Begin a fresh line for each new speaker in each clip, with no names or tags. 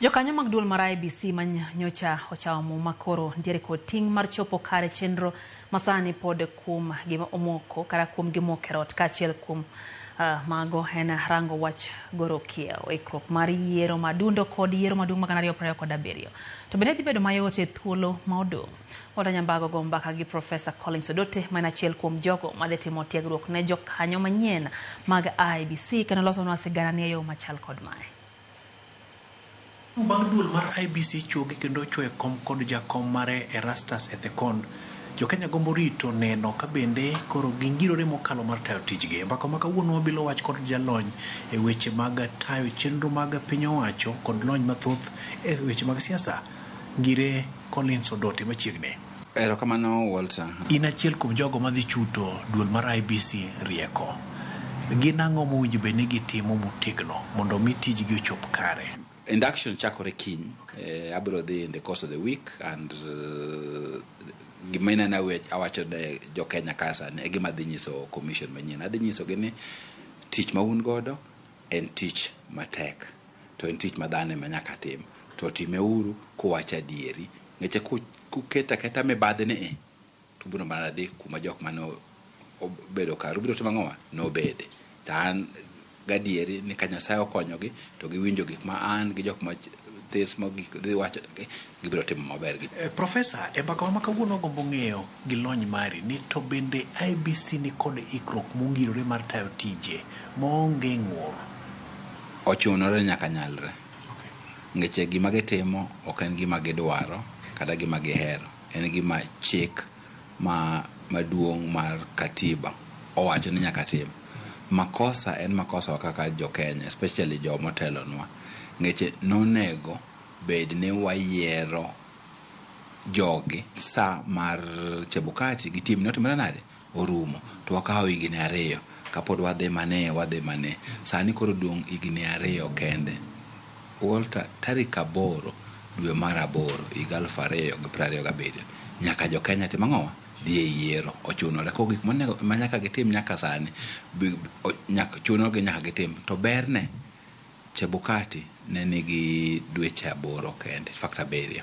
Jokanyo mag duol mar IEBC manyocha ochawo makoro ntiere kod ting' mar chopo kare chenro masani pod kuom gima omoko kata kuom gimokerot kaachiel kuom mago en rango wach goro kiewo ikruok mar yiero madundo kod yiero maduong' ma 2027 to bende dhi bedo mayot e thuolo ma odong'. Wada nyambago go mbaka gi Profesa Collins Odote ma en achiel kuom jogo madhi timo tiegruok ne jokanyo manyien mag IEBC kendo losonwa sigana ni e yo machal kod mae.
Bang' duol mar IEBC chuogi kendo chwoe kom kod jakom mare Erastus Ethekon, Jo-Kenya gombo rito neno ka bende koro gingirore mokalo mar tayo tijgi. Mbaka ma kawuono wabilo wach kod jalony e weche mag tayo chenro mag piny owacho kod lony mathoth e weche mag siasa. Ngire Collins Odote machiegni.
Erokamano Walter.
In achiel kuom jogo madhi chuto duol mar IEBC rieko. Gin ang'o mowinjo bed ni gitimo motegno mondo mi tijgi ochop kare?
Induction chakore kiny. Abiro dhi in the course of the week and gimena na awacho ne Jo-Kenya kasa ne gima dhi nyiso commission manyien. Adhi nyiso gi ni tich ma un godo en tich matek. To en tich ma dhano ma nyaka tim. To time uru kuwacho adieri. Ngeche kuketa keta mibadhi ni to biro mana dhi kuma jok mano obedo karu biro timo ang'owa nobede. Tan gadieri ni ka Nyasaye okonyogi to giwinjo gik ma an gi jok ma this ma gi wacho gibiro timo maber gi.
Profesa, e mbaka ma kawuono gombo ng'eyo gi lony mari ni to bende IEBC ni kod ikruok mongirore mar tayo tije maonge ng'ur.
Ochunore nyaka nyalre. Ngeche gima gitimo ok en gima gidwaro kata gima gihero. En gima chik maduong' mar katiba owacho ni nyaka tim. Makosa en makosa kaka Jo-Kenya, especially jo motelonwa. Ngeche nonego bed ne wayiero jogi sa mar Chebukati gi tim notimore nade orumo to wakawo higni 2 kapod wadhi mane sani koro dong' higni 2 kende. Walter, tarik 8 dwe mar 8 2027 nyaka Jo-Kenya tim ang'owa dhi e yiero. Ochunore ko gik ma nyaka gitim nyaka sani nyaka chunogi nyaka gitim to berne Chebukati ne nigi dweche 8 kende fakta 7.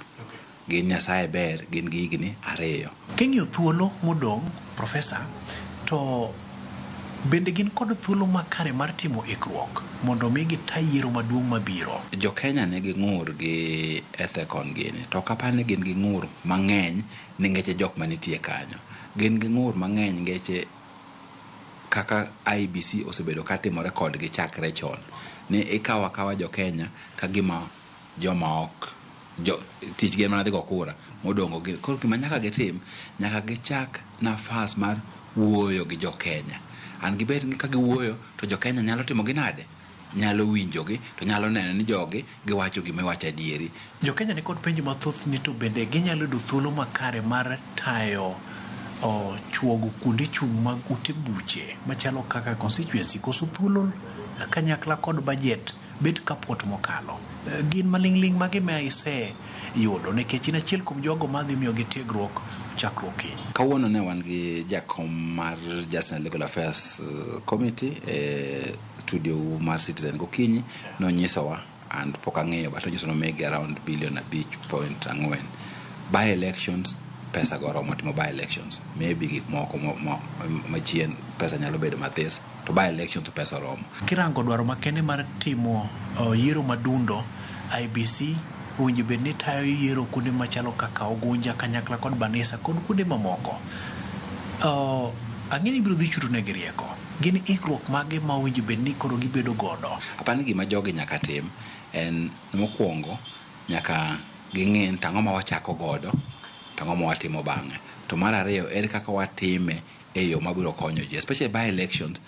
Gin Nyasaye ber gin gi higni 2.
King'iyo thuolo modong' Profesa, to bende gin kod thuolo makare mar timo ikruok mondo mi gita yiero maduong' mabiro.
Jo-Kenya ne gi ng'ur gi Ethekon gini to kapani gin gi ng'ur mang'eny ni ngeche jok manitie kanyo. Gin gi ng'ur mang'eny ngeche kaka IEBC osebedo katimore kodgi chakre chon. Ne ikawa kawa Jo-Kenya ka gima joma ok tich gen mana dhi go kura modongo gi koro gima nyaka gitim nyaka gichak nafas mar wuoyo gi Jo-Kenya. An gibed ni ka giwuoyo to Jo-Kenya nyalo timo gi nade, nyalo winjogi to nyalo neno ni jogi giwacho gima iwacho adieri.
Jo-Kenya ni kod penjo mathoth ni to bende ginyalo yudo thuolo makare mar tayo chuogo kuonde chung' mag ute buche machalo kaka constituency koso thuolo kanyakla kod budget bet kapot mokalo. Gin maling'ling mage ma ise yudo nikech in achiel kuom jogo madhi miyo gi tiegruok chakruok kiny.
Kawuono ne wan gi jakom mar Justice and Legal Affairs Committee e studio mar Citizen gokinyi nonyisowa and pok ang'eyo but onyiso no megi around $5.4 billion. By elections pesa goromo timo by elections maybe gik moko machien pesa nyalo bedo mathis to by elections to pesa romo.
Kirango dwaro makende mar timo yiero madundo IEBC owinjo bed ni tayo yiero kuonde machalo kaka Ogunja, Kanyakla kod Banisa kod kuonde mamoko. Ang'e ni biro dhi chuto negi rieko. Gin ikruok mage ma owinjo bed ni koro gibedo godo?
Apani gima jogi nyaka tim en mokwongo nyaka ging'e tang'o ma wachako godo tang'o ma watimo bang'e. To mar ariyo ere kaka watime e yo mabiro konyo ji, especially by elections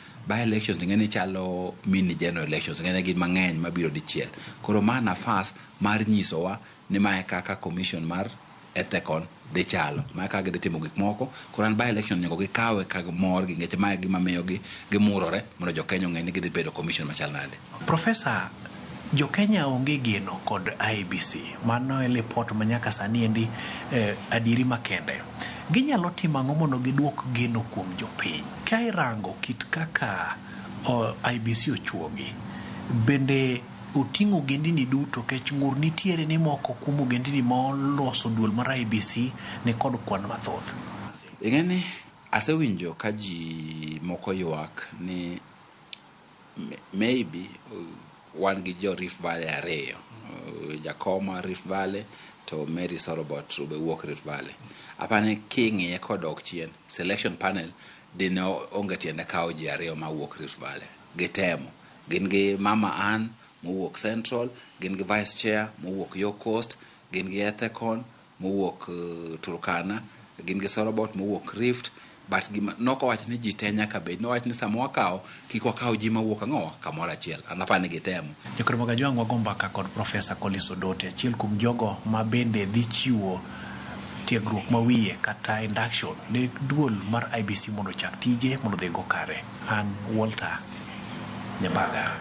ng'eni chalo mini general elections ng'eni gin mang'eny mabiro dichiel. Koro ma nafas mar nyisowa ni mae kaka commission mar Ethekon dhi chalo, mae kaka gidhi timo gik moko. Koro an by election nyaka gikawe kaka mor gi ngeche mae gima miyo gimurore mondo Jo-Kenya ng'e ni gidhi bedo commission machal nade.
Profesa, Jo-Kenya onge geno kod IEBC. Mano e lipot ma nyaka sani endi adieri makende. Ginyalo timo ang'o mondo giduok geno kuom jopiny? Ka irango kit kaka IEBC ochuogi, bende oting'o ogendini duto kech ng'ur nitiere ni moko kuom ogendini moloso duol mar IEBC ni kod kwan mathoth.
Ing'eni asewinjo ka ji moko ywak ni maybe wan gi jo Rift Valley ariyo, Jakoma Rift Valley to Mary Sorobot be wuok Rift Valley. Apani king'iye kodok chien selection panel dine onge tiende kawo ji ariyo mawuok Rift Valley. Gitemo, gin gi Mama Ann mowuok Central, gin gi Vice Chair mowuok Yo Coast, gin gi Ethekon mowuok Turkana, gin gi Sorobot mowuok Rift, but noko wach ni ji te nyaka bed, no wach ni sama wakawo kik wakaw ji mawuok ang'owa kamoro achiel. An apani gitemo.
Jokoro Magajwang' wago mbaka kod Profesa Collins Odote, achiel kuom jogo ma bende dhi chiwo tiegruok mawiye kata induction ne duol mar IEBC mondo chak tije mondo dhi go kare. An Walter Nyabaga.